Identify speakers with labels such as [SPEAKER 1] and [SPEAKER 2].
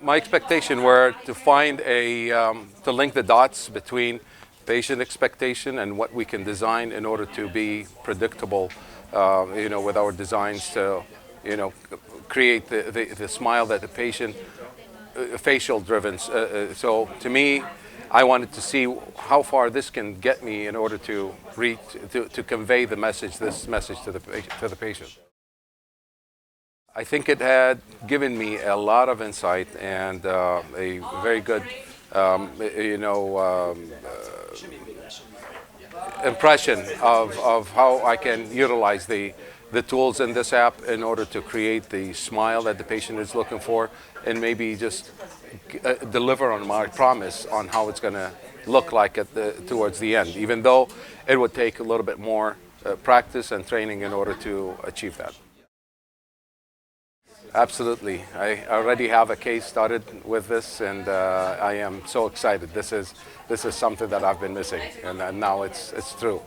[SPEAKER 1] My expectation were to find to link the dots between patient expectation and what we can design in order to be predictable, with our designs to, create the smile that the patient, facial driven. So to me, I wanted to see how far this can get me in order to to convey this message to the patient. I think it had given me a lot of insight and a very good, impression of how I can utilize the tools in this app in order to create the smile that the patient is looking for, and maybe just deliver on my promise on how it's going to look like towards the end, even though it would take a little bit more practice and training in order to achieve that. Absolutely. I already have a case started with this, and I am so excited. This is something that I've been missing, and now it's true.